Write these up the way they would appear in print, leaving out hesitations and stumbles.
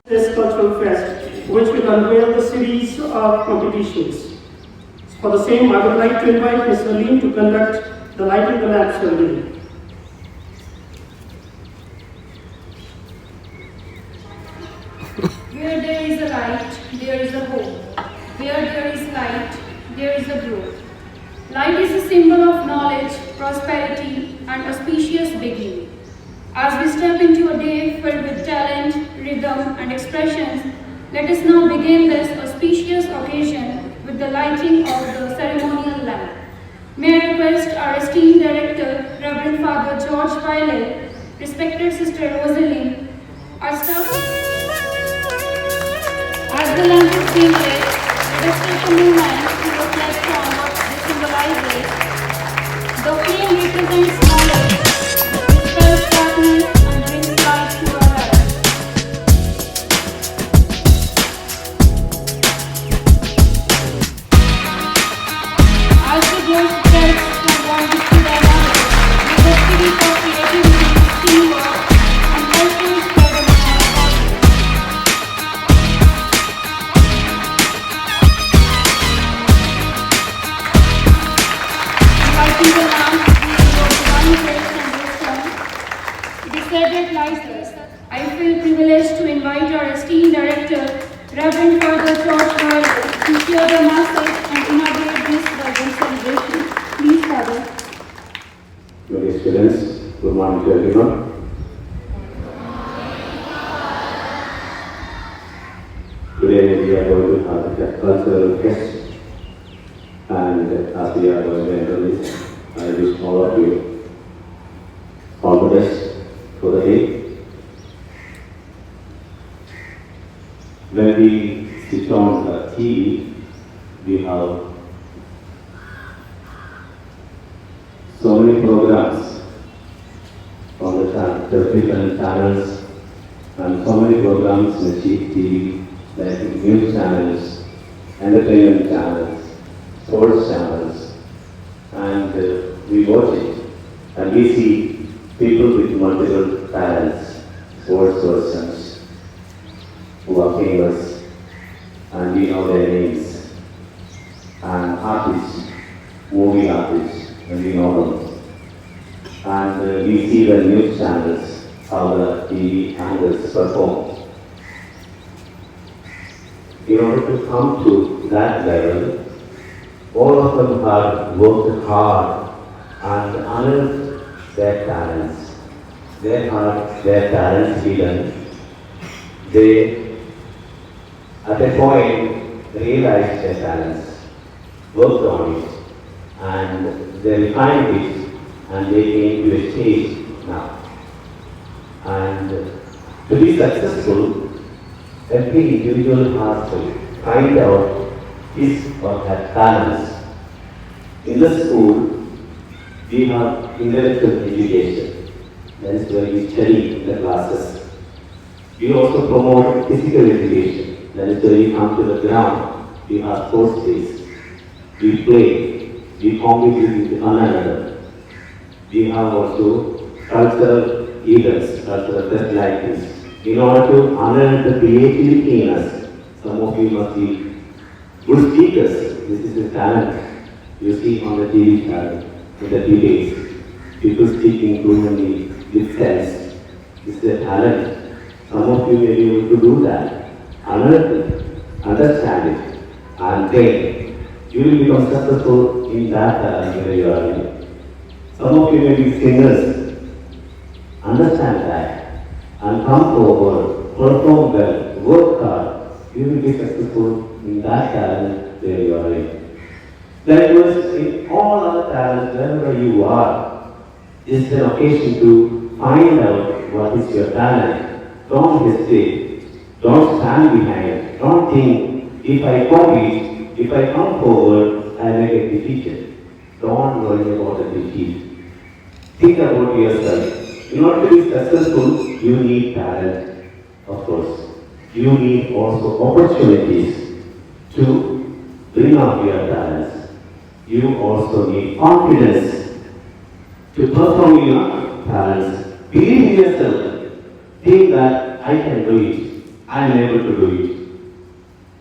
This cultural fest, which will unveil the series of competitions. For the same, I would like to invite Ms. Aline to conduct the lighting the lamp ceremony. Where there is a light, there is a hope. Where there is light, there is a growth. Light is a symbol of knowledge, prosperity, and auspicious beginning. As we step into a day filled with talent, rhythm, and expressions, let us now begin this auspicious occasion with the lighting of the ceremonial lamp. May I request our esteemed director, Reverend Father George Wiley, respected Sister Rosaline, our staff. As the lamp is being lit, let us take a moment to reflect on what this symbolizes. The flame represents knowledge, dispels darkness, and brings light to our lives. invite our esteemed director, Reverend Father George Roy, to share the message and inaugurate this vibrant celebration. Please, Father. Dear students, good morning to everyone. Today we are going to have a cultural fest, and as we are going to enter this, I wish all of you all the best for the day. When we switch on the TV, we have so many programs on the different channels, and so many programs in the TV, like news channels, entertainment channels, sports channels, and we watch it, and we see people with multiple talents, sports persons who are famous, and we know their names, and artists, movie artists, and we know them. And we see the news channels, how the TV anchors perform. In order to come to that level, all of them have worked hard and unearthed their talents. They have their talents hidden. They, at a point, realized their talents, worked on it, and they refined it, and they came to a stage now. And to be successful, every individual has to find out his or her talents. In the school, we have intellectual education. That is where we study in the classes. We also promote physical education. That is where we come to the ground. We have sports days. We play. We compete with one another. We have also cultural events, cultural festivals. In order to honor the creativity in us, some of you must be good speakers. This is a talent you see on the TV channel, in the debates. People speaking fluently with sense. This is a talent. Some of you may be able to do that. Honor it, understand it, and then you will become successful in that talent where you are in. Some of you may be singers. Understand that and come forward, perform well, work hard. You will be successful in that talent where you are in. Likewise, in all other talents, wherever you are, is an occasion to find out what is your talent. Don't hesitate. Don't stand behind. Don't think, if I compete, if I come forward, I may get defeated. Don't worry about the defeat. Think about yourself. In order to be successful, you need talent, of course. You need also opportunities to bring out your talents. You also need confidence to perform your talents. Believe in yourself. Think that I can do it. I am able to do it.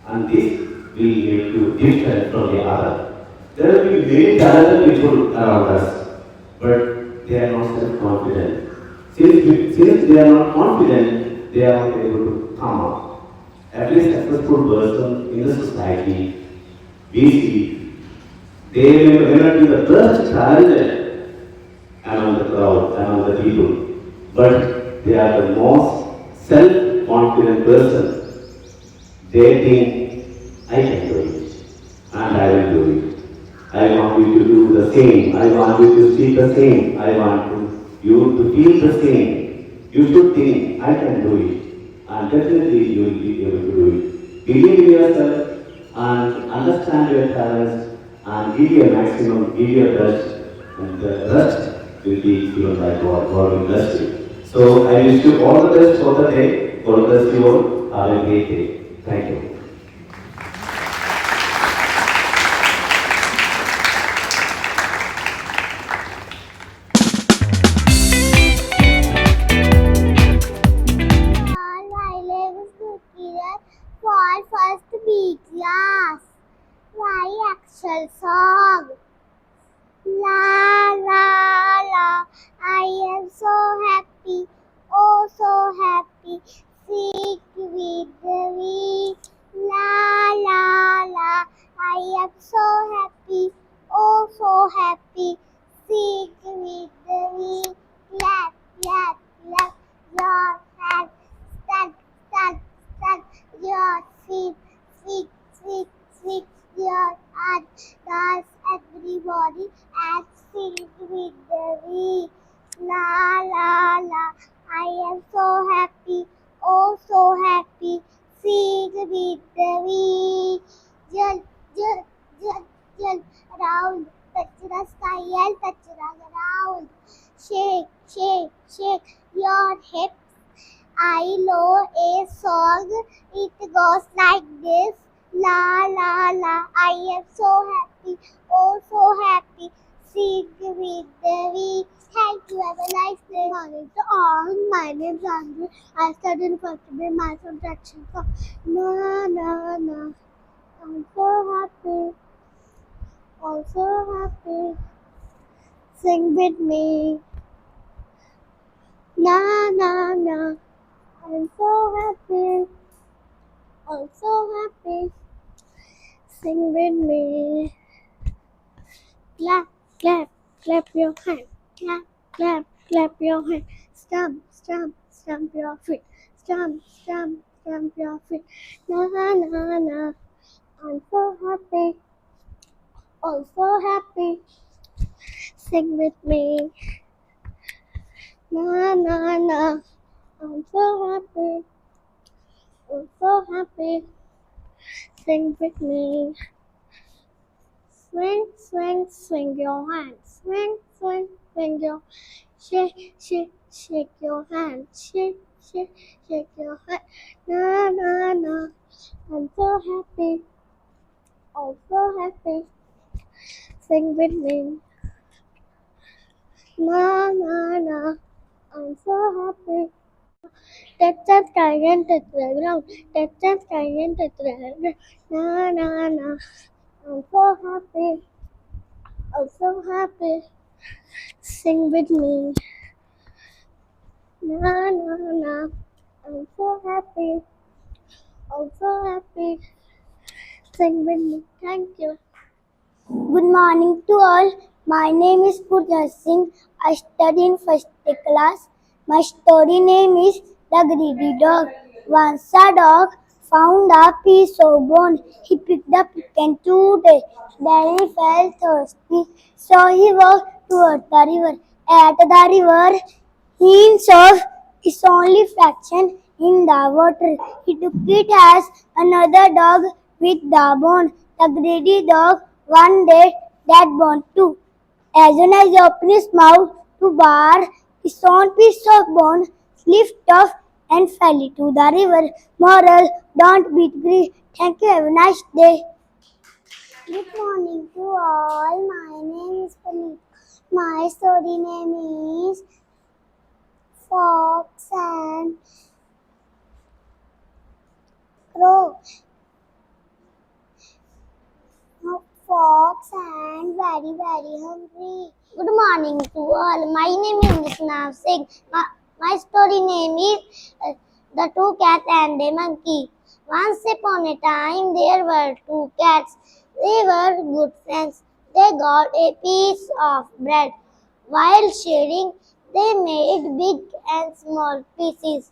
And this will make you different from the other. There will be very talented people around us, but they are not self-confident. Since they are not confident, they are not able to come up. Every successful person in the society, we see, they may not be the best talented among the crowd, among the people, but they are the most self-confident person. They think, I can do it, and I will do it. I want you to do the same. I want you to speak the same. I want you to feel the same. You should think, I can do it. And definitely you will be able to do it. Believe in yourself and understand your talents and give your maximum, give your best, and the rest will be given by God. God will bless you. So I wish you all the best for the day. God bless you all. Have a great day. Thank you. for first B class. Why actual song? La la la, I am so happy, oh so happy. seek with the weak. La la la, I am so happy, oh so happy. Seek with the weak. Clap, clap, clap your hands. Stand, stand, stand your feet. Sweep, sweep, sweep your hands. Dance everybody and sing with the weak. La la la, I am so happy, oh so happy. Sing with the weak. Jump, jump, jump, jump around. Touch the sky and touch the ground. Shake, shake, shake your hips. I know a song. It goes like this. La la la. I am so happy. Oh so happy. Sing with the week. Thank you. Have a nice day. Good morning to all. My name is Andrew. I study in first grade math subtraction. So, na na na. I'm so happy. Also happy. Sing with me. Na na na. I'm so happy. Also happy. Sing with me. Clap, clap, clap your hands. Clap, clap, clap your hands. Stamp, stamp, stamp your feet. Stamp, stamp, stamp your feet. Na na na. I'm so happy. Also happy. Sing with me. Na na na. I'm so happy. Also happy. Sing with me. Swing, swing, swing your hands. Swing, swing, swing your shake, shake, shake your hands. Shake, shake, shake your hands. Na na na. I'm so happy. Oh, so happy. Sing with me. Na na na. I'm so happy. Touch the sky and touch the ground. Touch the sky and touch the ground. Na na na. I'm so happy. I'm so happy. Sing with me. Na na na. I'm so happy. I'm so happy. Sing with me. Thank you. Good morning to all. My name is Purja Singh. I study in first class. My story name is The Greedy Dog. Once a dog found a piece of bone. He picked up it and chewed it. Then he felt thirsty, so he walked towards the river. At the river, he saw its only fraction in the water. He took it as another dog with the bone. The greedy dog wanted that bone too. As soon as he opened his mouth to bar, his own piece of bone slipped off and fell into the river. Moral: don't be greedy. Thank you. Have a nice day. Good morning to all. My name is Paneet. My story name is Fox and Crow. Fox and very hungry. Good morning to all. My name is Vishnav Singh. My story name is The Two Cats and a Monkey. Once upon a time there were two cats. They were good friends. They got a piece of bread. While sharing, they made big and small pieces.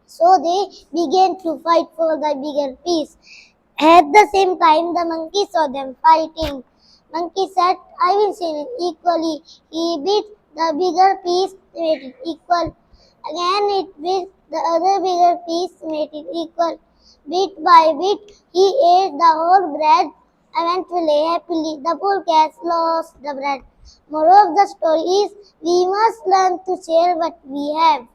So they began to fight for the bigger piece. At the same time, the monkey saw them fighting. Monkey said, I will share it equally. He bit the bigger piece, made it equal. Again it bit the other bigger piece, made it equal. Bit by bit, he ate the whole bread. Eventually, happily, the poor cats lost the bread. Moral of the story is, we must learn to share what we have.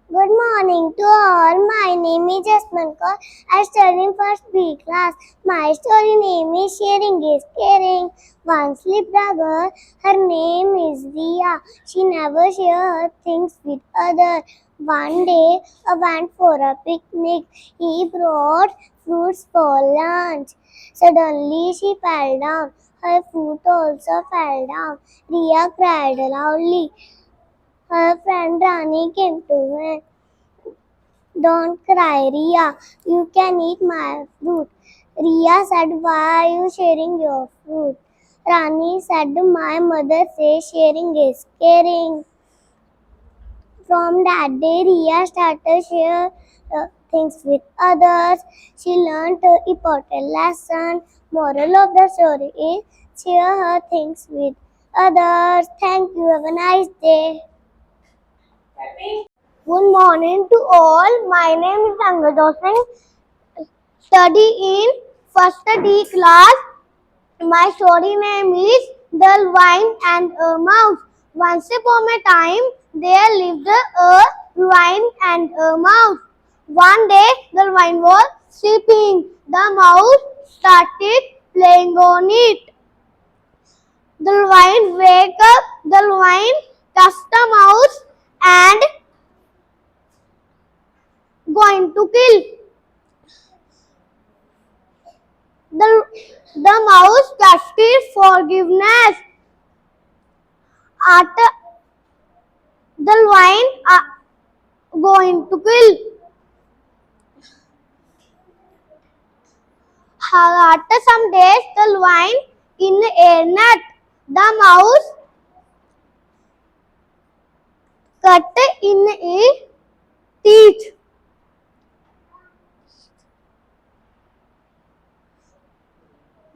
Good morning to all. My name is Jasmine Kaur. I study in first B class. My story name is Sharing is Caring. Once lived a girl. Her name is Ria. She never shared things with others. One day, I went for a picnic. He brought fruits for lunch. Suddenly, she fell down. Her foot also fell down. Riya cried loudly. Her friend Rani came to her. Don't cry, Riya. You can eat my fruit. Riya said, why are you sharing your fruit? Rani said, my mother says sharing is caring. From that day, Riya started share things with others. She learned an important lesson. Moral of the story is share her things with others. Thank you. Have a nice day. Good morning to all. My name is Angad Singh. Study in first D class. My story name is The Lion and a Mouse. Once upon a time, there lived a lion and a mouse. One day, the lion was sleeping. The mouse started playing on it. The lion wake up. The lion touched the mouse and going to kill. The mouse touched forgiveness. After the lion going to kill. After some days, the lion in a net. The mouse cut in a teeth.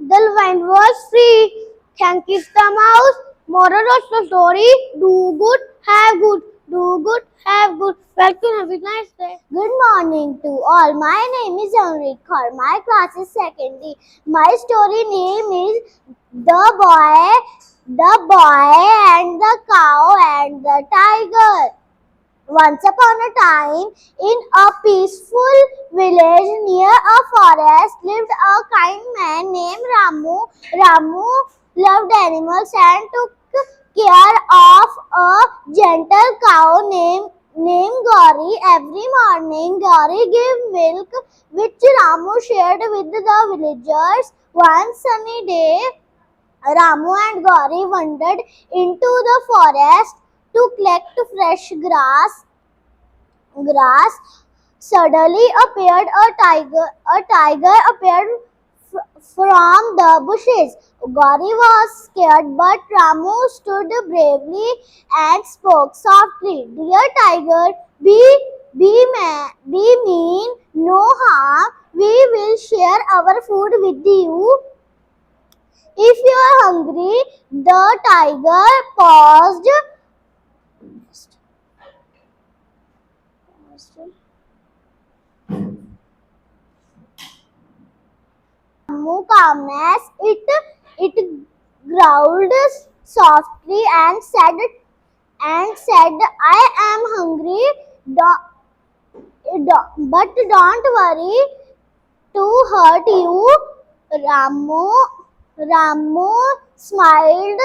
The lion was free. Thank you, the mouse. Moral of the story: do good, have good. Do good, have good. Welcome, have a nice day. Good morning to all. My name is Enrique. My class is secondary. My story name is the boy and the cow and the tiger. Once upon a time, in a peaceful village near a forest, lived a kind man named Ramu. Ramu loved animals and took care of a gentle cow named Gauri. Every morning, Gauri gave milk, which Ramu shared with the villagers. One sunny day, Ramu and Gauri wandered into the forest to collect fresh grass. Suddenly appeared a tiger. A tiger appeared from the bushes. Gauri was scared, but Ramu stood bravely and spoke softly. Dear tiger, be mean, no harm. We will share our food with you. If you are hungry, the tiger paused. Calmness, it growled softly and said, I am hungry, but don't worry to hurt you. Ramu smiled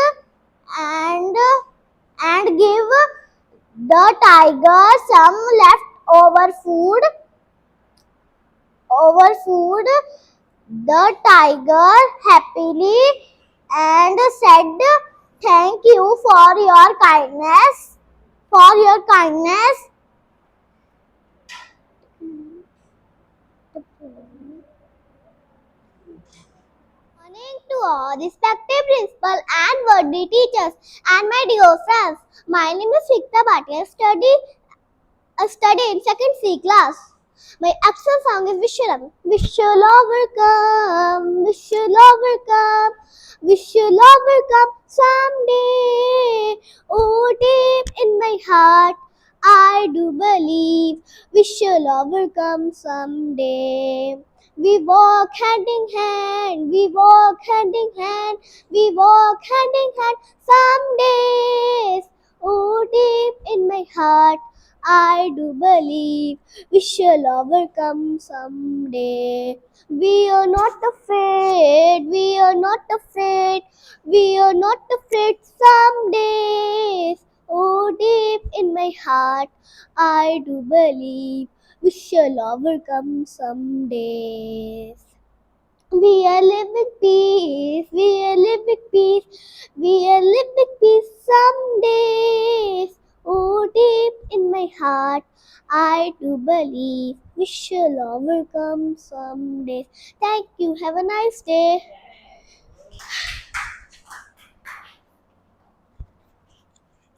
and gave the tiger some leftover food. The tiger happily and said, thank you for your kindness. Morning to all respected principal and worthy teachers and my dear friends. My name is Sikta Bhatia. Study in second C class. My actual song is Vishwalam. Vishwala will come, Vishwala will come, Vishwala will come someday. Oh, deep in my heart, I do believe Vishwala will come someday. We walk hand in hand, we walk hand in hand, we walk hand in hand some days. Oh, deep in my heart, I do believe we shall overcome someday. We are not afraid, we are not afraid, we are not afraid some days. Oh, deep in my heart, I do believe we shall overcome some days. We live with peace, we live with peace, we live with peace some days. Oh, deep in my heart, I do believe we shall overcome some days. Thank you, have a nice day.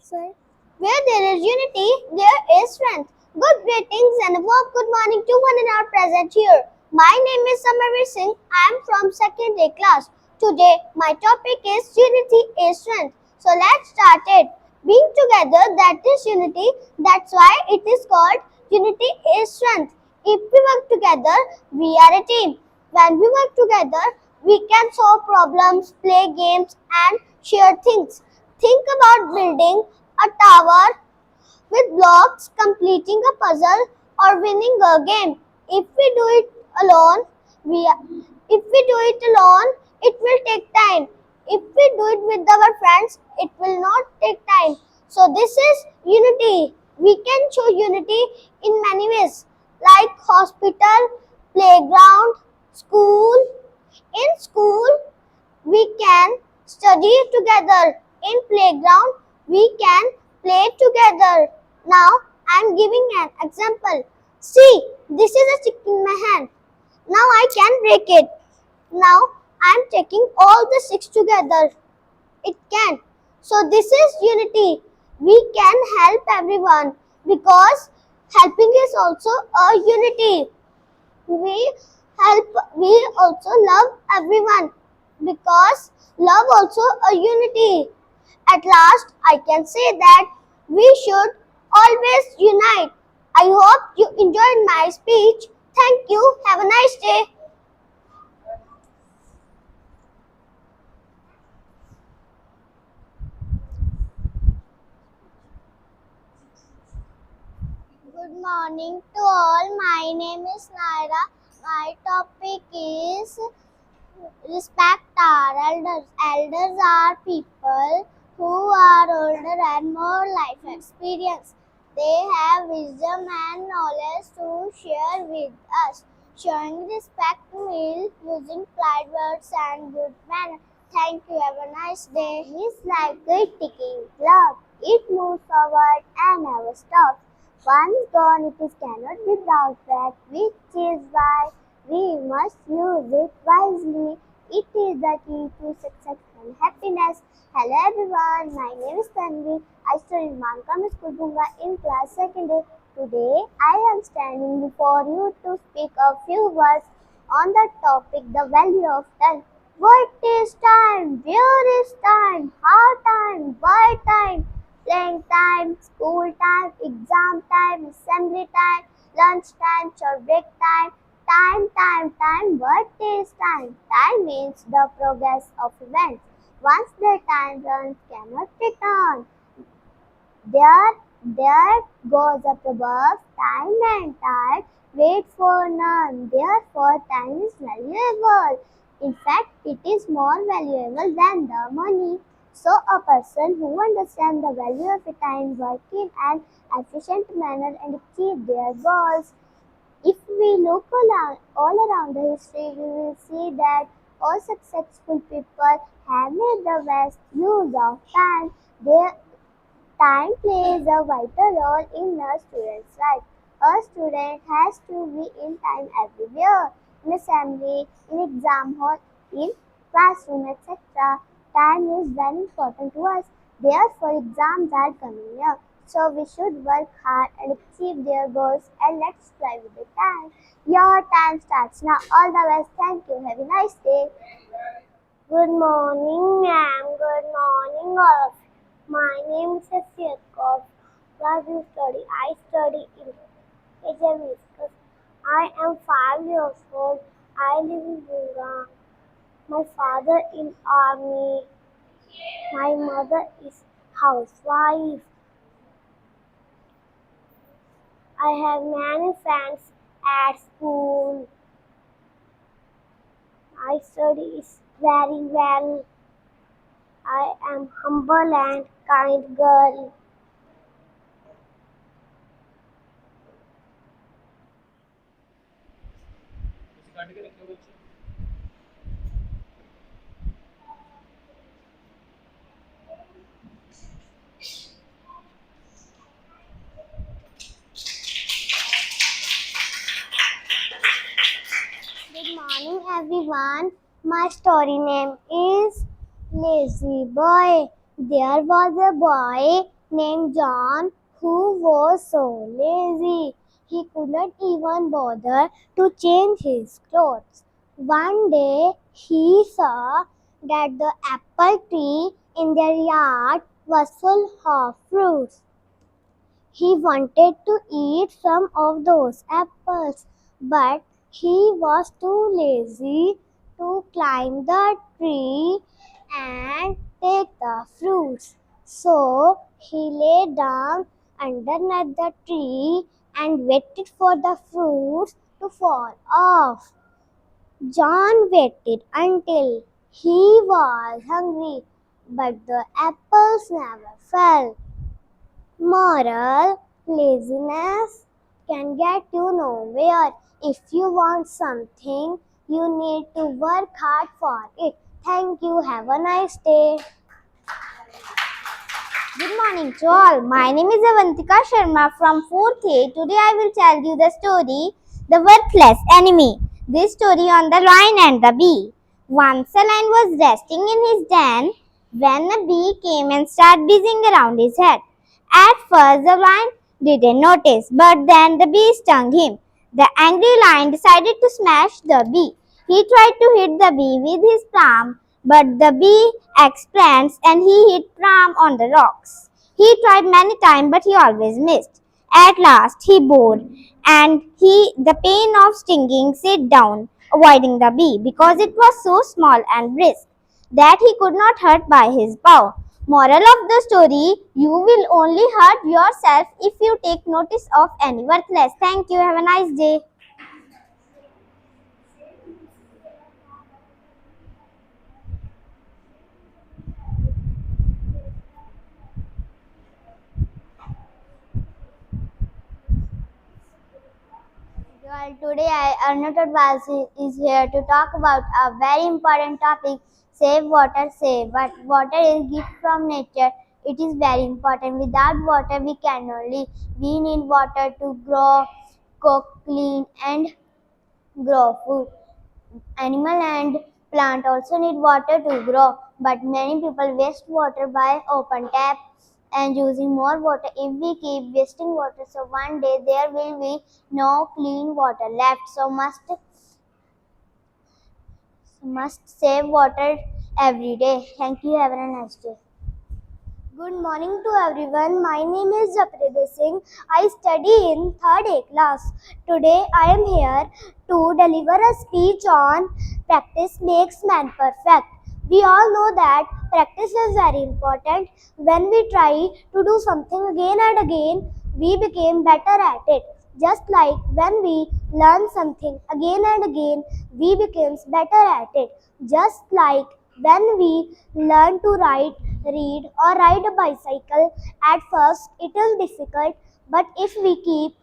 Sir. Where there is unity, there is strength. Good greetings and a warm good morning to one and all present here. My name is Samarir Singh. I am from second day class. Today, my topic is unity is strength. So let's start it. Being together, that is unity. That's why it is called unity is strength. If we work together, we are a team. When we work together, we can solve problems, play games, and share things. Think about building a tower with blocks, completing a puzzle, or winning a game. If we do it alone, we if we do it alone, it will take time. If we do it with our friends, it will not take time. So this is unity. We can show unity in many ways, like hospital, playground, school. In school, we can study together. In playground, we can play together. Now, I am giving an example. See, this is a stick in my hand. Now I can break it. Now I am taking all the sticks together. It can. So this is unity. We can help everyone because helping is also a unity. We help, we also love everyone because love also a unity. At last, I can say that we should always unite. I hope you enjoyed my speech. Thank you. Have a nice day. Good morning to all. My name is Naira. My topic is respect our elders. Elders are people who are older and more life experience. They have wisdom and knowledge to share with us. Showing respect means using polite words and good manners. Thank you. Have a nice day. It's like a ticking clock. It moves forward and never stops. Once gone, it is cannot be brought back, which is why we must use it wisely. It is the key to success and happiness. Hello everyone, my name is Tanvi. I study in Carmel School Bhunga in class 2nd day. Today I am standing before you to speak a few words on the topic the value of time. What is time? Where is time? How time? Why time? Playing time, school time, exam time, assembly time, lunch time, or break time. Time. What is time? Time means the progress of events. Once the time runs, cannot return. There goes up above, time and tide, wait for none. Therefore, time is valuable. In fact, it is more valuable than the money. So, a person who understands the value of a time work in an efficient manner and achieve their goals. If we look all around the history, we will see that all successful people have made the best use of time. Their time plays a vital role in a student's life. A student has to be in time everywhere, in assembly, in exam hall, in classroom, etc. Time is very important to us. Therefore, exams are coming near. So we should work hard and achieve their goals and let's try with the time. Your time starts now. All the best. Thank you. Have a nice day. Good morning, ma'am. Good morning, all of you. My name is Yatkov. Class you study. I study in HMS. I am 5 years old. I live in Bhunga. My father in army. My mother is housewife. I have many friends at school. I study is very well. I am humble and kind girl. everyone. My story name is Lazy Boy. There was a boy named John who was so lazy. He could not even bother to change his clothes. One day he saw that the apple tree in their yard was full of fruits. He wanted to eat some of those apples, but he was too lazy to climb the tree and take the fruits. So he lay down underneath the tree and waited for the fruits to fall off. John waited until he was hungry, but the apples never fell. Moral: laziness can get you nowhere. If you want something, you need to work hard for it. Thank you. Have a nice day. Good morning to all. My name is Avantika Sharma from 4th A. Today I will tell you the story The Worthless Enemy. This story on the lion and the bee. Once a lion was resting in his den when a bee came and started buzzing around his head. At first the lion didn't notice, but then the bee stung him. The angry lion decided to smash the bee. He tried to hit the bee with his palm, but the bee expands and he hit palm on the rocks. He tried many times, but he always missed. At last he bored, and the pain of stinging sit down, avoiding the bee because it was so small and brisk that he could not hurt by his bow. Moral of the story: you will only hurt yourself if you take notice of any worthless. Thank you. Have a nice day. Well, today Arnaud Vasi is here to talk about a very important topic: save water, save. But water is gift from nature. It is very important. Without water, we cannot live. We need water to grow, cook, clean, and grow food. Animal and plant also need water to grow, but many people waste water by open tap and using more water. If we keep wasting water, so one day there will be no clean water left. So must save water every day. Thank you. Have a nice day. Good morning to everyone. My name is Japreet Singh. I study in 3rd A class. Today I am here to deliver a speech on practice makes man perfect. We all know that practice is very important. When we try to do something again and again, we become better at it. Just like when we learn something again and again, we become better at it. Just like when we learn to read, or ride a bicycle, at first it is difficult, but if we keep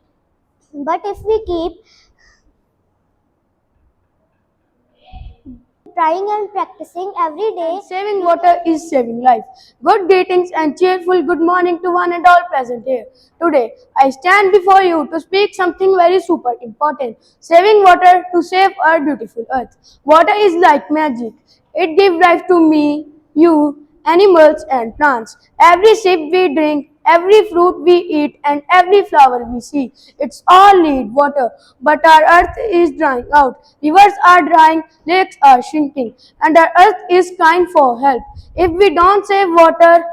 trying and practicing every day. Saving water is saving life. Good greetings and cheerful good morning to one and all present here. Today, I stand before you to speak something very super important. Saving water to save our beautiful earth. Water is like magic. It gives life to me, you, animals and plants. Every sip we drink, every fruit we eat and every flower we see. It's all need water. But our earth is drying out. Rivers are drying, lakes are shrinking, and our earth is crying for help. If we don't save water,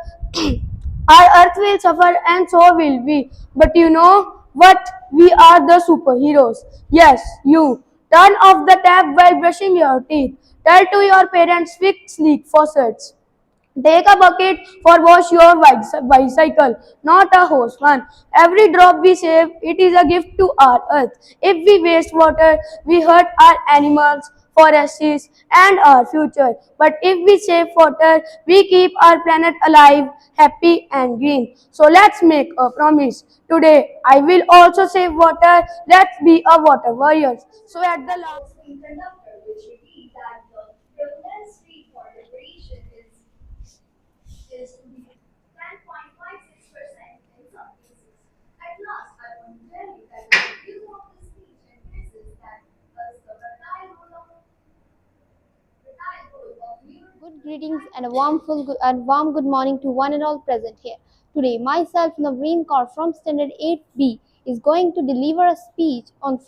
our earth will suffer and so will we. But you know what? We are the superheroes. Yes, you. Turn off the tap while brushing your teeth. Tell to your parents fix leak faucets. Take a bucket for wash your bicycle, not a hose one. Every drop we save, it is a gift to our earth. If we waste water, we hurt our animals, forests, and our future. But if we save water, we keep our planet alive, happy, and green. So let's make a promise. Today, I will also save water. Let's be a water warriors. So at the last. Semiconductor, which revealed that the prevalence rate for radiation is to be 10.56% in some cases. At last, I want to tell you that the review of this speech emphasizes that as the fertile role of Good greetings and a warm good morning to one and all present here. Today, myself, Navreen Kaur from Standard 8B, is going to deliver a speech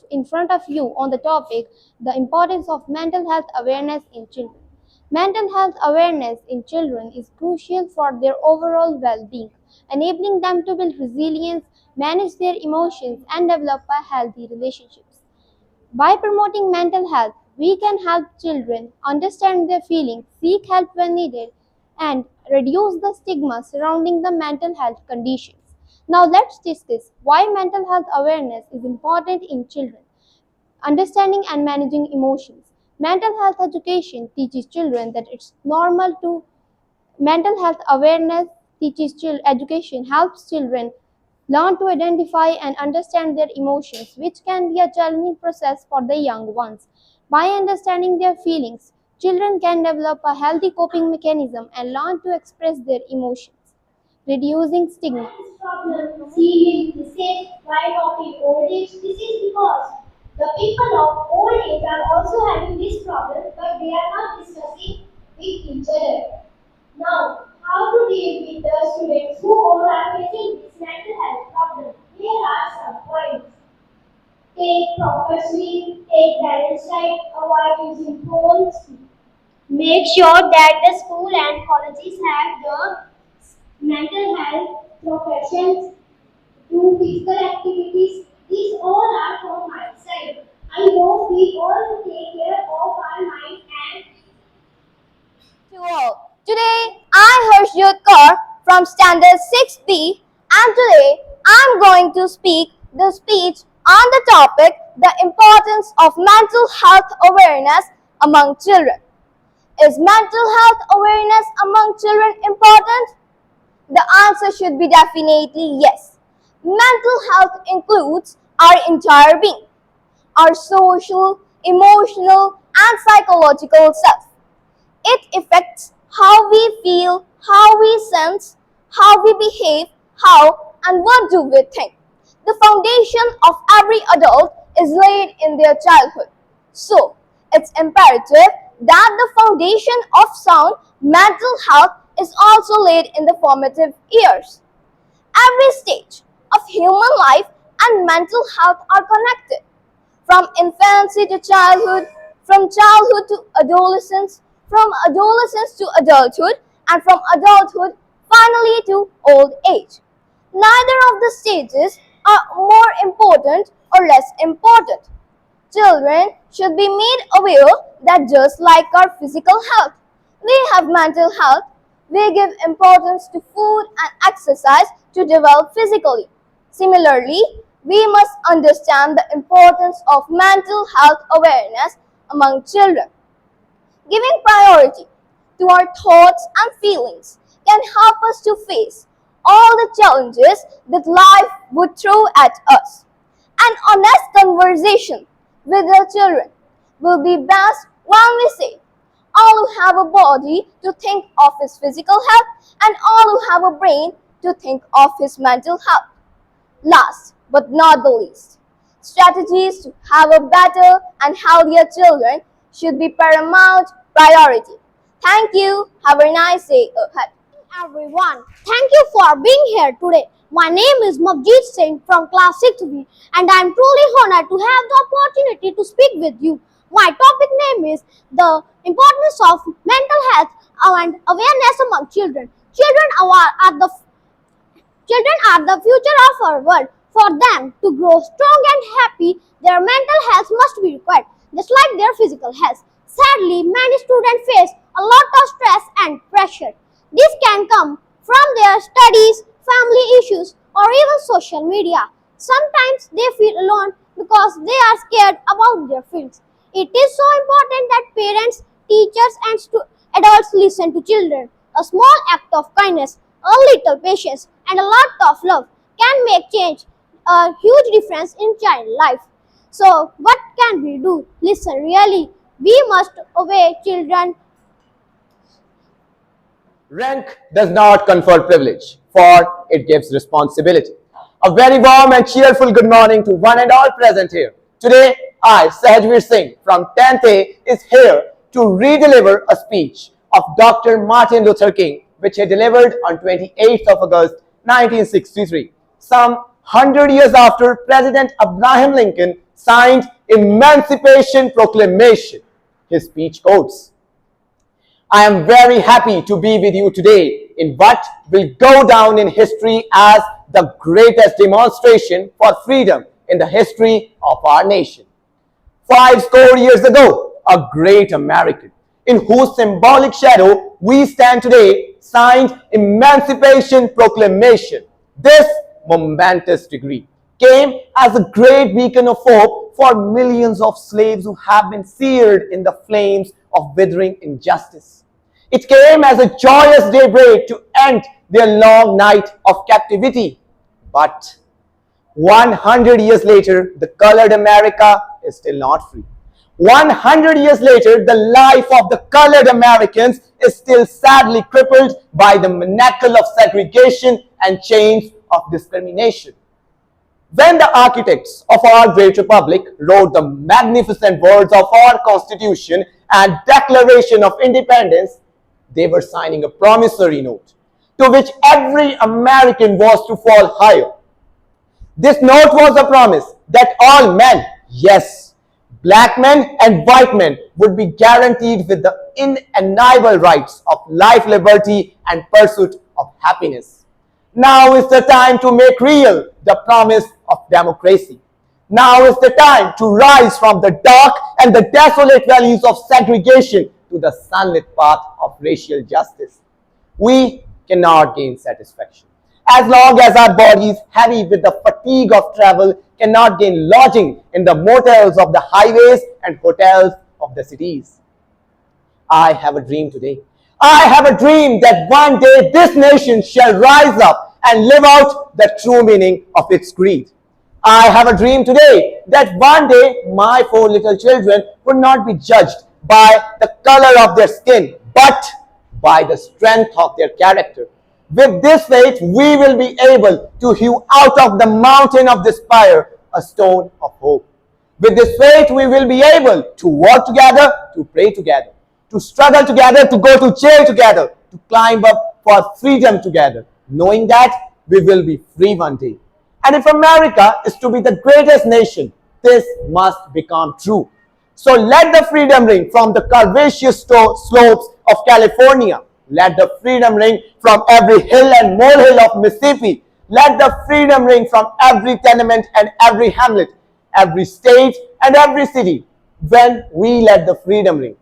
in front of you on the topic the importance of mental health awareness in children. Mental health awareness in children is crucial for their overall well being, enabling them to build resilience, manage their emotions, and develop a healthy relationships. By promoting mental health, we can help children understand their feelings, seek help when needed, and reduce the stigma surrounding the mental health conditions. Now, let's discuss why mental health awareness is important in children. Understanding and managing emotions. Mental health education teaches children that it's normal to Mental health awareness education helps children learn to identify and understand their emotions, which can be a challenging process for the young ones. By understanding their feelings, children can develop a healthy coping mechanism and learn to express their emotions, reducing stigma. This problem seen in the same line of in old age. This is because the people of old age are also having this problem, but they are not discussing with each other. Now, how to deal with the students who all are facing this mental health problem? Here are some points. Take proper sleep, take balanced diet, avoid using phones. Make sure that the school and colleges have the mental health professions, do physical activities. These all are from my side. I hope we all take care of our mind and To all. Today, I Harshjot Kaur from Standard 6B, and today I'm going to speak the speech on the topic the importance of mental health awareness among children. Is mental health awareness among children important? The answer should be definitely yes. Mental health includes our entire being, our social, emotional, and psychological self. It affects how we feel, how we sense, how we behave, how and what do we think. The foundation of every adult is laid in their childhood. So, it's imperative that the foundation of sound mental health is also laid in the formative years. Every stage of human life and mental health are connected. From infancy to childhood, from childhood to adolescence, from adolescence to adulthood, and from adulthood finally to old age. Neither of the stages are more important or less important. Children should be made aware that just like our physical health, we have mental health. We give importance to food and exercise to develop physically. Similarly, we must understand the importance of mental health awareness among children. Giving priority to our thoughts and feelings can help us to face all the challenges that life would throw at us. An honest conversation with our children will be best when we say, all who have a body to think of his physical health and all who have a brain to think of his mental health. Last but not the least, strategies to have a better and healthier children should be paramount priority. Thank you. Have a nice day ahead. everyone. Thank you for being here today. My name is Mavjeet Singh from Class 6B and I am truly honored to have the opportunity to speak with you. My topic name is the importance of mental health and awareness among children. Children are the future of our world. For them to grow strong and happy, their mental health must be required, just like their physical health. Sadly, many students face a lot of stress and pressure. This can come from their studies, family issues, or even social media. Sometimes they feel alone because they are scared about their feelings. It is so important that parents, teachers, and adults listen to children. A small act of kindness, a little patience, and a lot of love can make change a huge difference in child life. So, what can we do? Listen, really, we must obey children. Rank does not confer privilege, for it gives responsibility. A very warm and cheerful good morning to one and all present here. Today, I, Sahajveer Singh from 10th A, is here to redeliver a speech of Dr. Martin Luther King, which he delivered on 28th of August 1963, some 100 years after President Abraham Lincoln signed Emancipation Proclamation. His speech quotes, "I am very happy to be with you today in what will go down in history as the greatest demonstration for freedom in the history of our nation. 50 years ago, a great American, in whose symbolic shadow we stand today, signed Emancipation Proclamation. This momentous decree came as a great beacon of hope for millions of slaves who have been seared in the flames of withering injustice. It came as a joyous daybreak to end their long night of captivity. But 100 years later, the colored America is still not free. 100 years later, the life of the colored Americans is still sadly crippled by the manacle of segregation and chains of discrimination. When the architects of our great republic wrote the magnificent words of our Constitution and Declaration of Independence, they were signing a promissory note to which every American was to fall higher. This note was a promise that all men, yes, black men and white men, would be guaranteed with the inalienable rights of life, liberty, and pursuit of happiness. Now is the time to make real the promise of democracy. Now is the time to rise from the dark and the desolate valleys of segregation to the sunlit path of racial justice. We cannot gain satisfaction as long as our bodies, heavy with the fatigue of travel, cannot gain lodging in the motels of the highways and hotels of the cities. I have a dream today. I have a dream that one day this nation shall rise up and live out the true meaning of its creed. I have a dream today that one day my 4 little children would not be judged by the color of their skin, but by the strength of their character. With this faith, we will be able to hew out of the mountain of despair a stone of hope. With this faith, we will be able to work together, to pray together, to struggle together, to go to jail together, to climb up for freedom together, knowing that we will be free one day. And if America is to be the greatest nation, this must become true. So let the freedom ring from the curvaceous slopes of California. Let the freedom ring from every hill and molehill of Mississippi. Let the freedom ring from every tenement and every hamlet, every state and every city. When we let the freedom ring,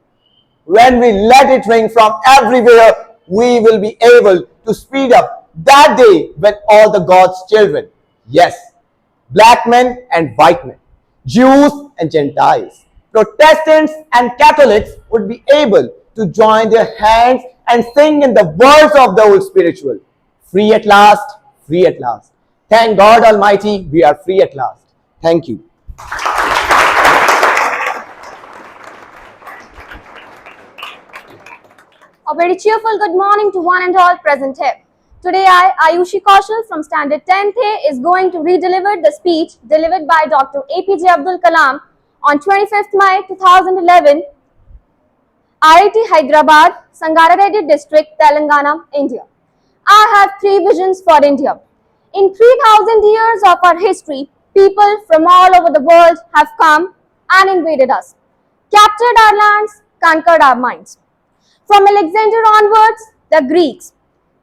when we let it ring from everywhere, we will be able to speed up that day when all the God's children, yes, black men and white men, Jews and Gentiles, Protestants and Catholics would be able to join their hands and sing in the words of the old spiritual. Free at last, free at last. Thank God Almighty, we are free at last. Thank you. A very cheerful good morning to one and all present here. Today I, Ayushi Kaushal from Standard 10th A, is going to redeliver the speech delivered by Dr. APJ Abdul Kalam on 25th May 2011, IIT Hyderabad, Sangareddy District, Telangana, India. I have 3 visions for India. In 3000 years of our history, people from all over the world have come and invaded us, captured our lands, conquered our minds. From Alexander onwards, the Greeks,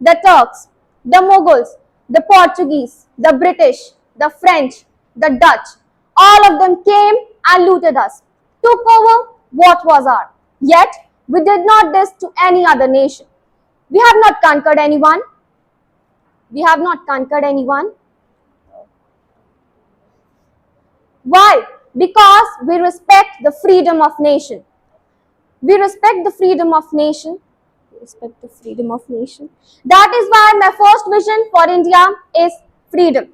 the Turks, the Mughals, the Portuguese, the British, the French, the Dutch, all of them came and looted us, took over what was ours. Yet, we did not this to any other nation. We have not conquered anyone. We have not conquered anyone. Why? Because we respect the freedom of nation. We respect the freedom of nation. We respect the freedom of nation. That is why my first vision for India is freedom.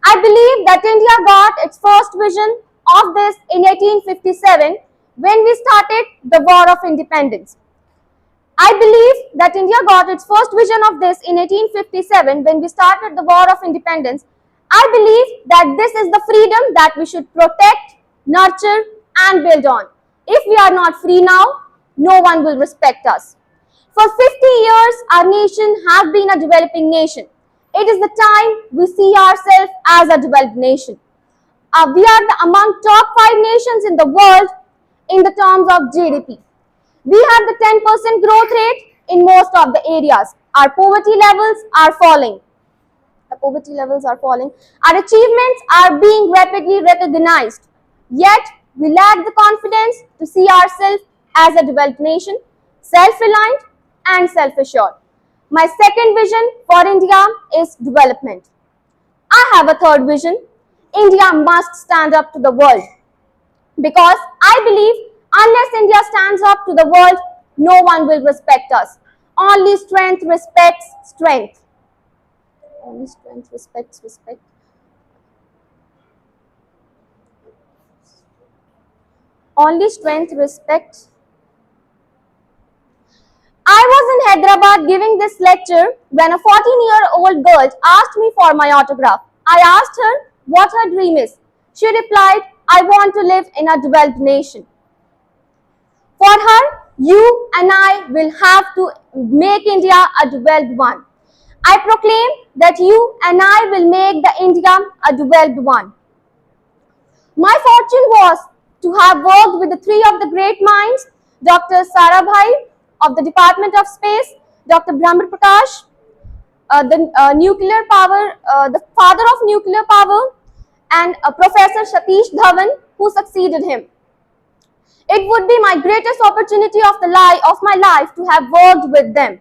I believe that India got its first vision of this in 1857 when we started the War of Independence. I believe that India got its first vision of this in 1857 when we started the War of Independence. I believe that this is the freedom that we should protect, nurture and build on. If we are not free now, no one will respect us. For 50 years, our nation has been a developing nation. It is the time we see ourselves as a developed nation. We are among top 5 nations in the world in the terms of GDP. We have the 10% growth rate in most of the areas. Our poverty levels are falling. The poverty levels are falling. Our achievements are being rapidly recognized. Yet, we lack the confidence to see ourselves as a developed nation, self-reliant and self-assured. My second vision for India is development. I have a third vision. India must stand up to the world. Because I believe unless India stands up to the world, no one will respect us. Only strength respects strength. Only strength respects respect. Only strength respects. I was in Hyderabad giving this lecture when a 14-year-old girl asked me for my autograph. I asked her what her dream is. She replied, I want to live in a developed nation. For her, you and I will have to make India a developed one. I proclaim that you and I will make the India a developed one. My fortune was to have worked with the three of the great minds, Dr. Sarabhai of the Department of Space, Dr. Brahma Prakash, the father of nuclear power, and Professor Satish Dhawan, who succeeded him. It would be my greatest opportunity of my life to have worked with them.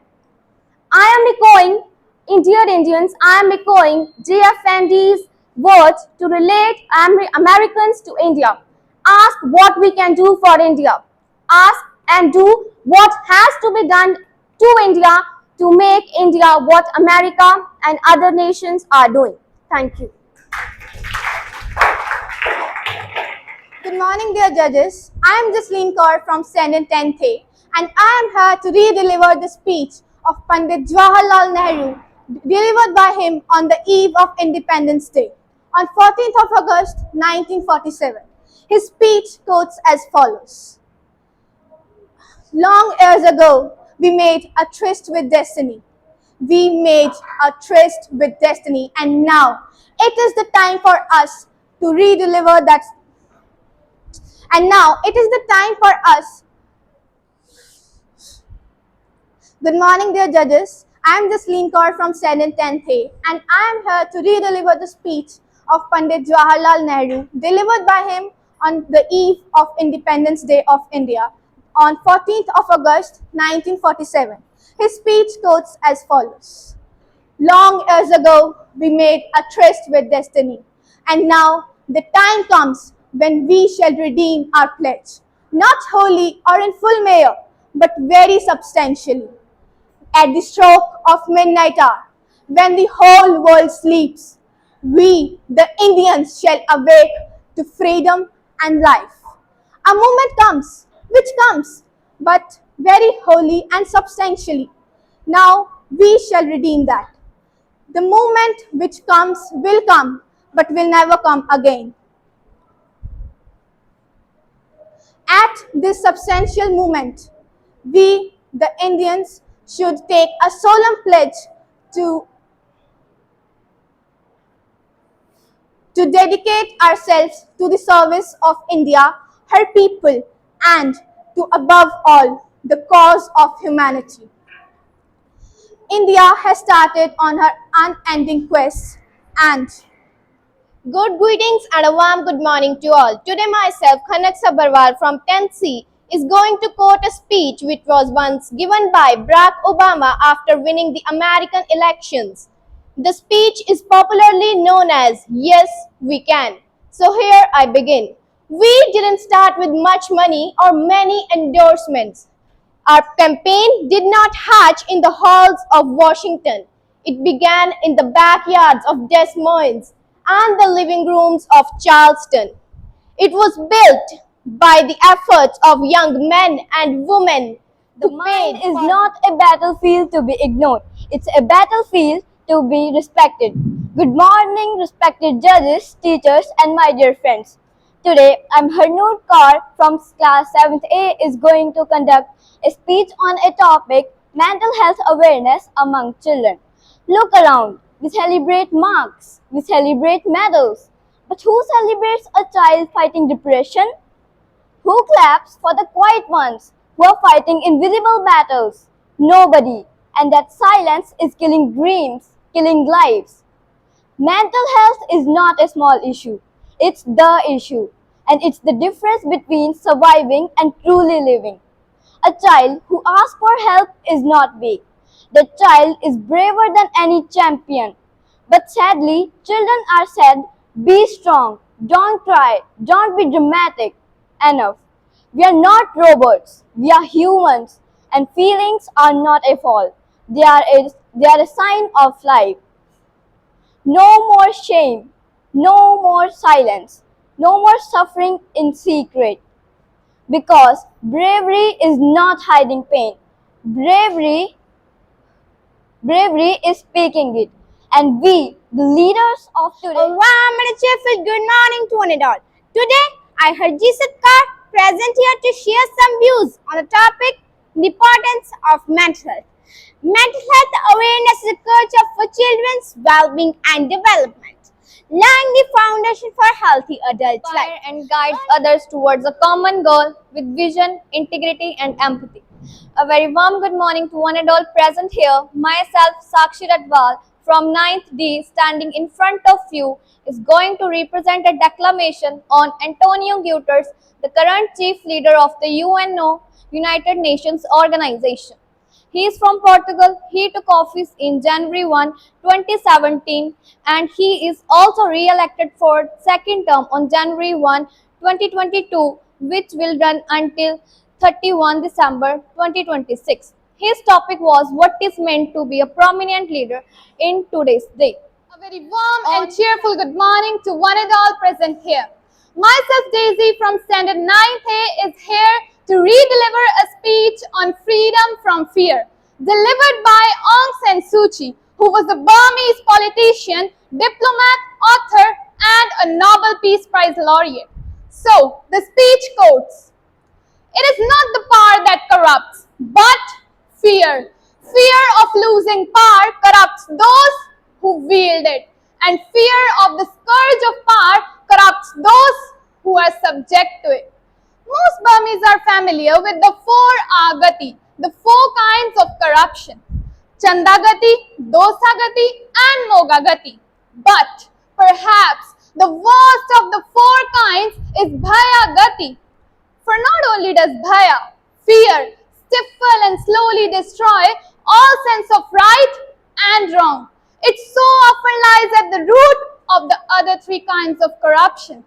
I am echoing, dear Indians, I am echoing JFND's words to relate Americans to India. Ask what we can do for India. Ask and do what has to be done to India to make India what America and other nations are doing. Thank you. Good morning, dear judges. I am Jasleen Kaur from Standard 10th A, and I am here to re-deliver the speech of Pandit Jawaharlal Nehru, delivered by him on the eve of Independence Day, on 14th of August 1947. His speech quotes as follows. Long years ago, we made a tryst with destiny. We made a tryst with destiny, and now it is the time for us to re-deliver that. And now it is the time for us. Good morning, dear judges. I am Jasleen Kaur from Standard 10th A, and I am here to re-deliver the speech of Pandit Jawaharlal Nehru, delivered by him on the eve of Independence Day of India, on 14th of August 1947. His speech quotes as follows. Long years ago, we made a tryst with destiny, and now the time comes when we shall redeem our pledge, not wholly or in full measure, but very substantially. At the stroke of midnight hour, when the whole world sleeps, we, the Indians, shall awake to freedom and life. A moment comes, which comes, but very wholly and substantially. Now we shall redeem that. The moment which comes will come, but will never come again. At this substantial moment, we, the Indians, should take a solemn pledge to dedicate ourselves to the service of India, her people, and to above all, the cause of humanity. India has started on her unending quest, and Good greetings and a warm good morning to all. Today myself, Khanak Sabharwal from 10th C, is going to quote a speech which was once given by Barack Obama after winning the American elections. The speech is popularly known as Yes, We Can. So here I begin. We didn't start with much money or many endorsements. Our campaign did not hatch in the halls of Washington. It began in the backyards of Des Moines and the living rooms of Charleston. It was built by the efforts of young men and women. The mind is not a battlefield to be ignored. It's a battlefield to be respected. Good morning, respected judges, teachers, and my dear friends. Today, I'm Harnoor Kaur from class 7th A is going to conduct a speech on a topic mental health awareness among children. Look around. We celebrate marks. We celebrate medals. But who celebrates a child fighting depression? Who claps for the quiet ones who are fighting invisible battles? Nobody. And that silence is killing dreams, killing lives. Mental health is not a small issue. It's the issue. And it's the difference between surviving and truly living. A child who asks for help is not weak. The child is braver than any champion. But sadly, children are said, be strong, don't cry, don't be dramatic. Enough. We are not robots, we are humans, and feelings are not a fault. They are a sign of life. No more shame, no more silence, no more suffering in secret. Because bravery is not hiding pain. Bravery is speaking it. And we, the leaders of today. A warm and a cheerful good morning to one and all. Today, I heard Jisat Kar present here to share some views on the topic, the importance of mental health. Mental health awareness is a culture for children's well-being and development, laying the foundation for healthy adult life. Inspire and guides others towards a common goal with vision, integrity, and empathy. A very warm good morning to one and all present here. Myself, Sakshi Radwal from 9th D, standing in front of you, is going to represent a declamation on Antonio Guterres, the current chief leader of the UNO, United Nations Organization. He is from Portugal. He took office in January 1, 2017, and he is also re-elected for second term on January 1, 2022, which will run until 31 December 2026. His topic was what is meant to be a prominent leader in today's day. A very warm and cheerful good morning to one and all present here. Myself, Daisy from Standard 9A, is here to re-deliver a speech on freedom from fear, delivered by Aung San Suu Kyi, who was a Burmese politician, diplomat, author, and a Nobel Peace Prize laureate. So, the speech quotes, "It is not the power that corrupts, but fear. Fear of losing power corrupts those who wield it, and fear of the scourge of power corrupts those who are subject to it." Most Burmese are familiar with the four agati, the four kinds of corruption: Chandagati, Dosagati, and Mogagati. But perhaps the worst of the four kinds is Bhayagati. For not only does Bhaya, fear, stifle and slowly destroy all sense of right and wrong, it so often lies at the root of the other three kinds of corruption.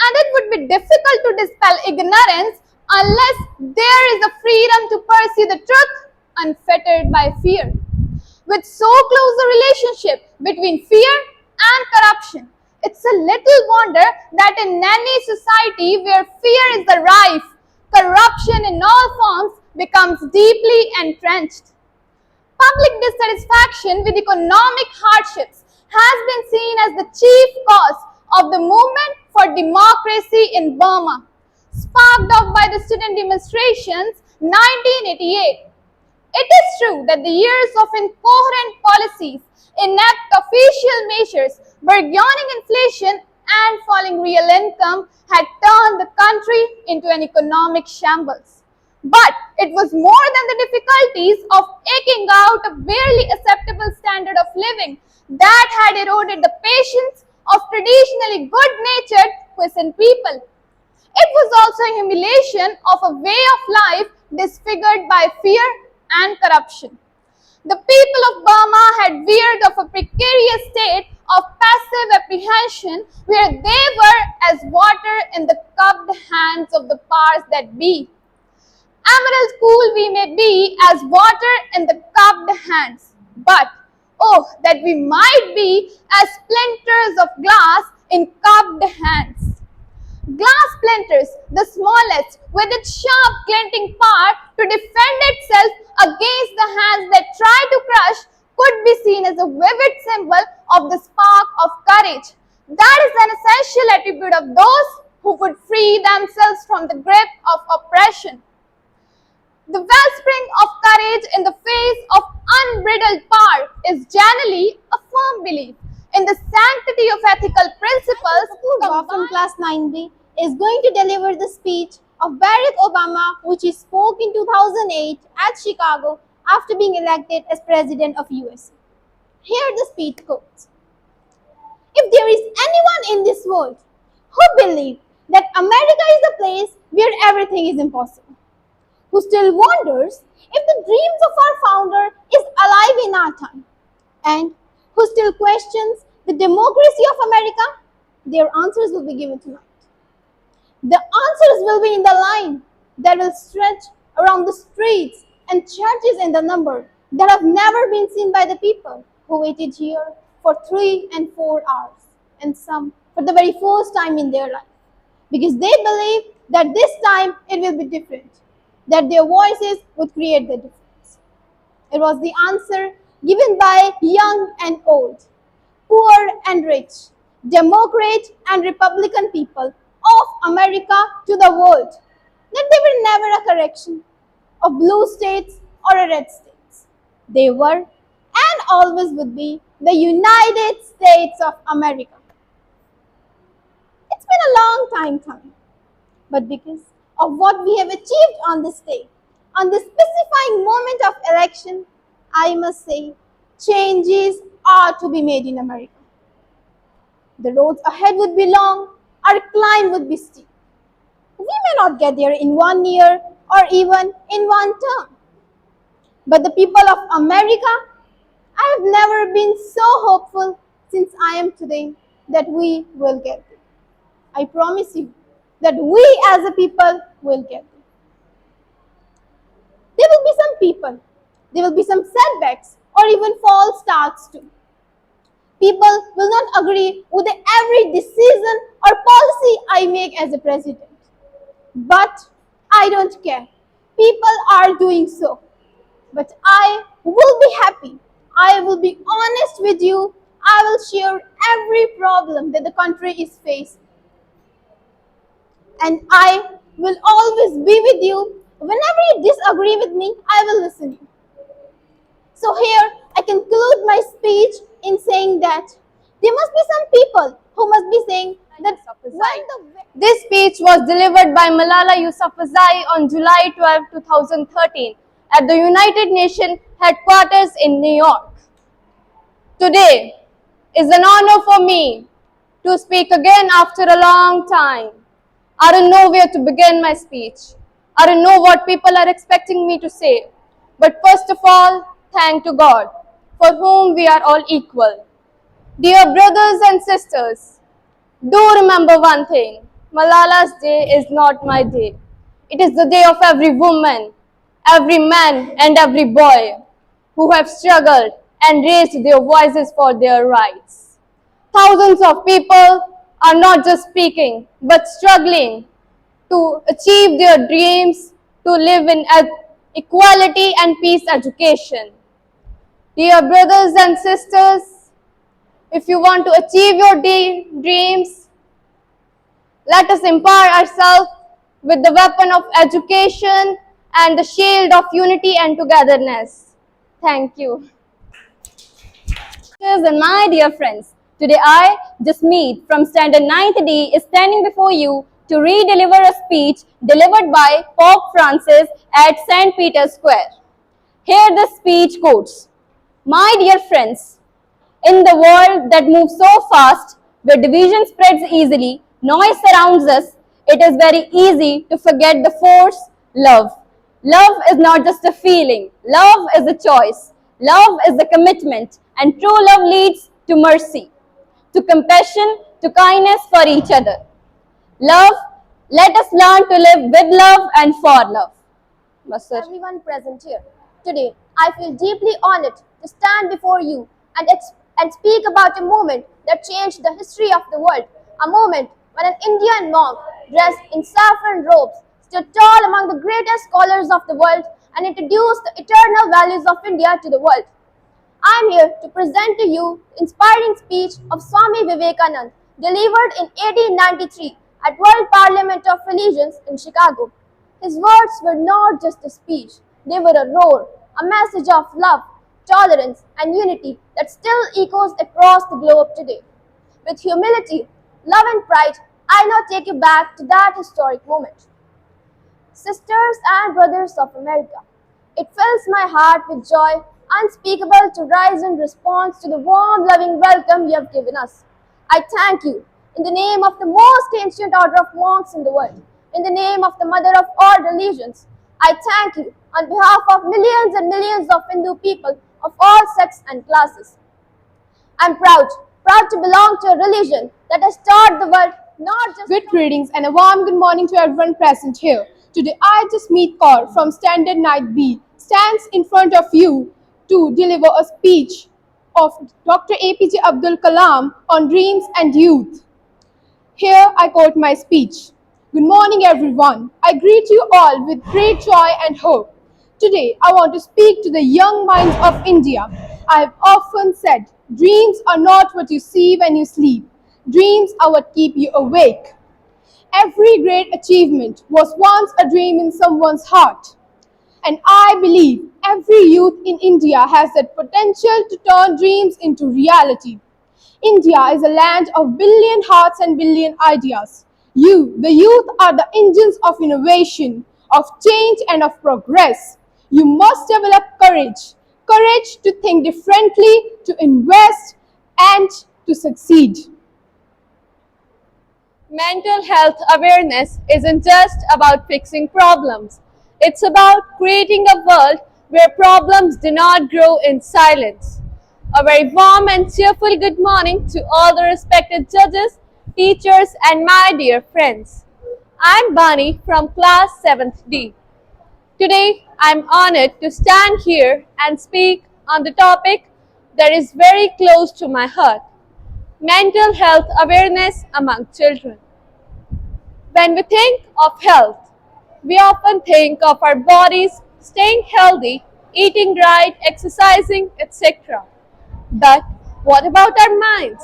And it would be difficult to dispel ignorance unless there is a freedom to pursue the truth unfettered by fear. With so close a relationship between fear and corruption, it's a little wonder that in any society where fear is rife, corruption in all forms becomes deeply entrenched. Public dissatisfaction with economic hardships has been seen as the chief cause of the movement for democracy in Burma, sparked off by the student demonstrations 1988. It is true that the years of incoherent policies, inept official measures, burgeoning inflation, and falling real income had turned the country into an economic shambles. But it was more than the difficulties of eking out a barely acceptable standard of living that had eroded the patience of traditionally good-natured peasant people. It was also a humiliation of a way of life disfigured by fear and corruption. The people of Burma had veered of a precarious state of passive apprehension where they were as water in the cupped hands of the powers that be. Emerald cool we may be as water in the cupped hands, but oh, that we might be as splinters of glass in cupped hands. Glass splinters, the smallest, with its sharp glinting power to defend itself against the hands that try to crush, could be seen as a vivid symbol of the spark of courage. That is an essential attribute of those who would free themselves from the grip of oppression. The wellspring of courage in the face of unbridled power is generally a firm belief in the sanctity of ethical principles. From class 9B is going to deliver the speech of Barack Obama, which he spoke in 2008 at Chicago after being elected as President of USA. Here the speech goes. If there is anyone in this world who believes that America is the place where everything is impossible, who still wonders if the dreams of our founder is alive in our time, and who still questions the democracy of America, their answers will be given tonight. The answers will be in the line that will stretch around the streets and churches in the number that have never been seen by the people who waited here for 3 and 4 hours, and some for the very first time in their life, because they believe that this time it will be different, that their voices would create the difference. It was the answer given by young and old, poor and rich, Democrat and Republican people of America to the world, that they were never a correction of blue states or a red states. They were and always would be the United States of America. It's been a long time coming, but because of what we have achieved on this day, on this specifying moment of election, I must say, changes are to be made in America. The roads ahead would be long, our climb would be steep. We may not get there in 1 year or even in 1 term. But the people of America, I have never been so hopeful since I am today that we will get there. I promise you that we as a people will get there. There will be some people, there will be some setbacks or even false starts too. People will not agree with every decision or policy I make as a president. But I don't care. People are doing so. But I will be happy. I will be honest with you. I will share every problem that the country is facing. And I will always be with you. Whenever you disagree with me, I will listen to you. So here I conclude my speech in saying that there must be some people who must be saying that This speech was delivered by Malala Yousafzai on July 12, 2013 at the United Nations headquarters in New York. Today is an honor for me to speak again after a long time. I don't know where to begin my speech. I don't know what people are expecting me to say. But first of all, thank to God, for whom we are all equal. Dear brothers and sisters, do remember one thing. Malala's day is not my day. It is the day of every woman, every man and every boy who have struggled and raised their voices for their rights. Thousands of people are not just speaking but struggling to achieve their dreams, to live in equality and peace education. Dear brothers and sisters, if you want to achieve your dreams, let us empower ourselves with the weapon of education and the shield of unity and togetherness. Thank you. And my dear friends, today I, Jasmeet from Standard 9th D, is standing before you to re-deliver a speech delivered by Pope Francis at St. Peter's Square. Here the speech quotes, "My dear friends, in the world that moves so fast, where division spreads easily, noise surrounds us, it is very easy to forget the force, love. Love is not just a feeling. Love is a choice. Love is a commitment. And true love leads to mercy, to compassion, to kindness for each other. Love, let us learn to live with love and for love." Everyone present here. Today, I feel deeply honored to stand before you and speak about a moment that changed the history of the world. A moment when an Indian monk dressed in saffron robes stood tall among the greatest scholars of the world and introduced the eternal values of India to the world. I am here to present to you the inspiring speech of Swami Vivekananda, delivered in 1893 at World Parliament of Religions in Chicago. His words were not just a speech, they were a roar, a message of love, tolerance, and unity that still echoes across the globe today. With humility, love, and pride, I now take you back to that historic moment. Sisters and brothers of America, it fills my heart with joy unspeakable to rise in response to the warm, loving welcome you have given us. I thank you in the name of the most ancient order of monks in the world, in the name of the mother of all religions. I thank you on behalf of millions and millions of Hindu people of all sects and classes. I'm proud to belong to a religion that has taught the world not just Good greetings and a warm good morning to everyone present here. Today I just meet Kaur from Standard 9 B stands in front of you to deliver a speech of Dr. APJ Abdul Kalam on dreams and youth. Here I quote my speech. Good morning everyone. I greet you all with great joy and hope. Today I want to speak to the young minds of India. I have often said, dreams are not what you see when you sleep. Dreams are what keep you awake. Every great achievement was once a dream in someone's heart. And I believe every youth in India has that potential to turn dreams into reality. India is a land of billion hearts and billion ideas. You, the youth, are the engines of innovation, of change, and of progress. You must develop courage. Courage to think differently, to invest, and to succeed. Mental health awareness isn't just about fixing problems. It's about creating a world where problems do not grow in silence. A very warm and cheerful good morning to all the respected judges, teachers, and my dear friends. I'm Bani from class 7th D. Today, I'm honored to stand here and speak on the topic that is very close to my heart: mental health awareness among children. When we think of health, we often think of our bodies staying healthy, eating right, exercising, etc. But what about our minds?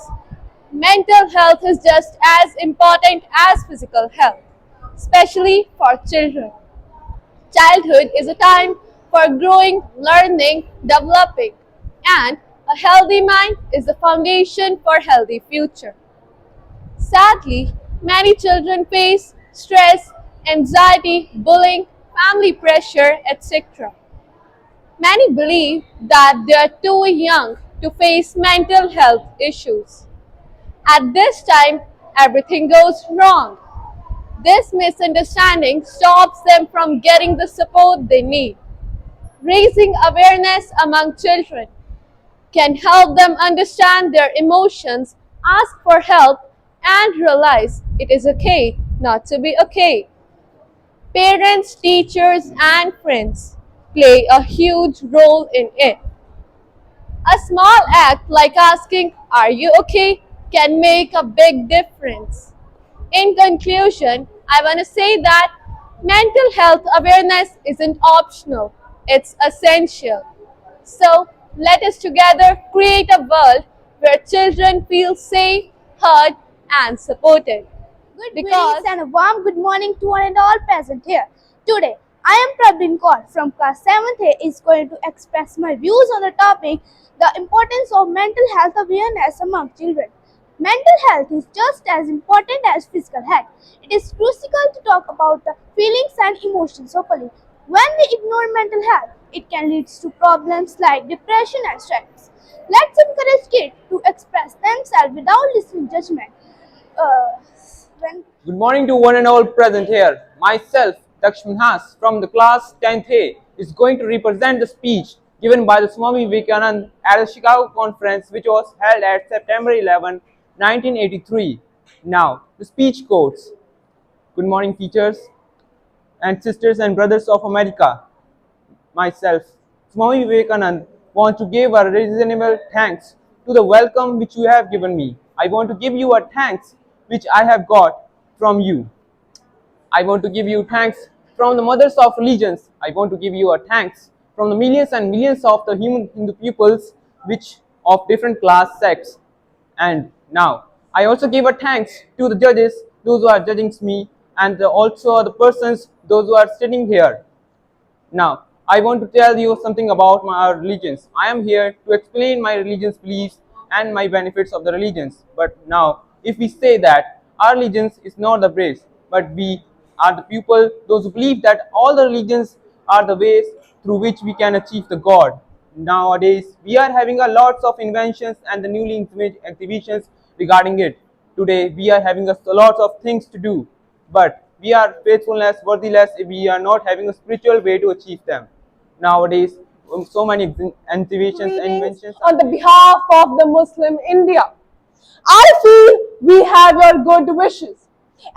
Mental health is just as important as physical health, especially for children. Childhood is a time for growing, learning, developing, and a healthy mind is the foundation for a healthy future. Sadly, many children face stress, anxiety, bullying, family pressure, etc. Many believe that they are too young to face mental health issues. At this time, everything goes wrong. This misunderstanding stops them from getting the support they need. Raising awareness among children can help them understand their emotions, ask for help, and realize it is okay not to be okay. Parents, teachers, and friends play a huge role in it. A small act like asking, "Are you okay?" can make a big difference. In conclusion, I want to say that mental health awareness isn't optional, it's essential. So, let us together create a world where children feel safe, heard, and supported. Good Because greetings and a warm good morning to one and all present here. Today, I am Prabin Kaur from class 7th A is going to express my views on the topic the importance of mental health awareness among children. Mental health is just as important as physical health. It is crucial to talk about the feelings and emotions openly. When we ignore mental health, it can lead to problems like depression and stress. Let's encourage kids to express themselves without listening judgment. Uh, when Good morning to one and all present here. Myself, Dakshman Has from the class 10th A is going to represent the speech given by the Swami Vivekanand at the Chicago conference which was held at September 11, 1983. Now, the speech quotes. Good morning teachers and sisters and brothers of America. Myself, Swami Vivekanand, want to give a reasonable thanks to the welcome which you have given me. I want to give you a thanks which I have got from you. I want to give you thanks from the mothers of religions. I want to give you a thanks from the millions and millions of the human Hindu peoples which of different class sects. And now I also give a thanks to the judges, those who are judging me and also the persons, those who are sitting here. Now, I want to tell you something about our religions. I am here to explain my religion's beliefs and my benefits of the religions. But now, if we say that our religions is not the base, but we are the people, those who believe that all the religions are the ways through which we can achieve the God. Nowadays, we are having a lots of inventions and the newly exhibitions regarding it. Today, we are having a lots of things to do, but we are faithfulness, worthless if we are not having a spiritual way to achieve them. Nowadays, so many exhibitions and Greetings inventions on the behalf of the Muslim India. I feel we have your good wishes.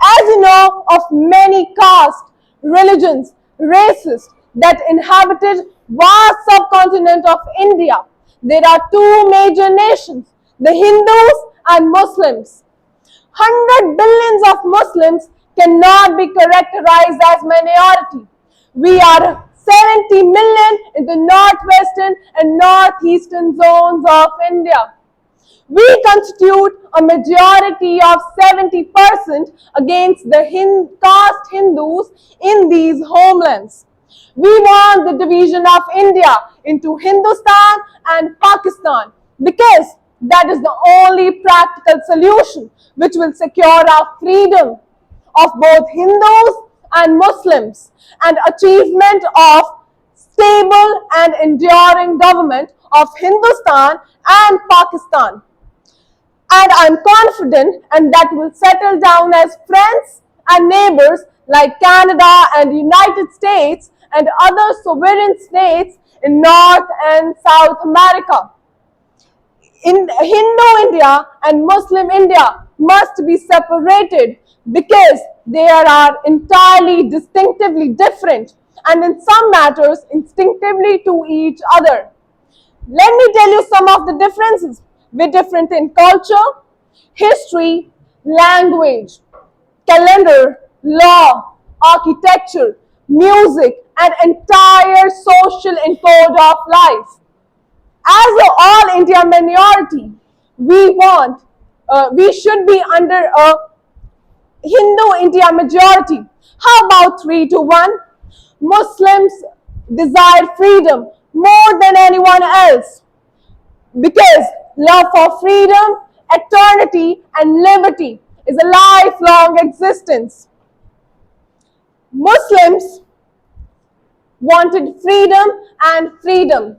As you know, of many castes, religions, races that inhabited vast subcontinent of India, there are two major nations, the Hindus and Muslims. 100 billions of Muslims cannot be characterized as minority. We are 70 million in the northwestern and northeastern zones of India. We constitute a majority of 70% against the caste Hindus in these homelands. We want the division of India into Hindustan and Pakistan because that is the only practical solution which will secure our freedom of both Hindus and Muslims and achievement of stable and enduring government of Hindustan and Pakistan. And I'm confident and that will settle down as friends and neighbors like Canada and United States and other sovereign states in North and South America. In Hindu India and Muslim India must be separated because they are entirely distinctively different and in some matters instinctively to each other. Let me tell you some of the differences. We're different in culture, history, language, calendar, law, architecture, music, and entire social encode of life. As an all India minority, we should be under a Hindu India majority. How about 3-1? Muslims desire freedom more than anyone else because love for freedom, eternity, and liberty is a lifelong existence. Muslims wanted freedom and freedom.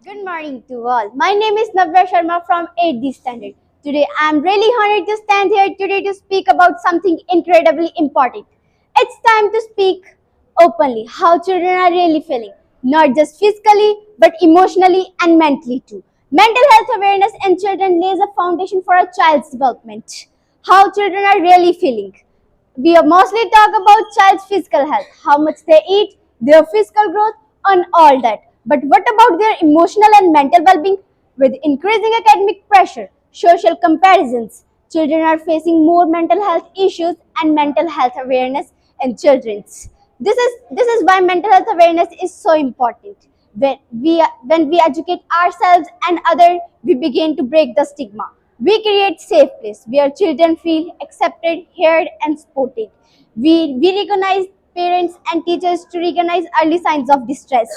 Good morning to all. My name is Navya Sharma from 8th Standard. Today I am really honored to stand here today to speak about something incredibly important. It's time to speak openly how children are really feeling, not just physically but emotionally and mentally too. Mental health awareness in children lays a foundation for a child's development. How children are really feeling. We mostly talk about child's physical health, how much they eat, their physical growth, and all that. But what about their emotional and mental well-being? With increasing academic pressure, social comparisons, children are facing more mental health issues and mental health awareness in children. This is why mental health awareness is so important. When we educate ourselves and others, we begin to break the stigma. We create safe place where children feel accepted, heard, and supported. We recognize parents and teachers to recognize early signs of distress.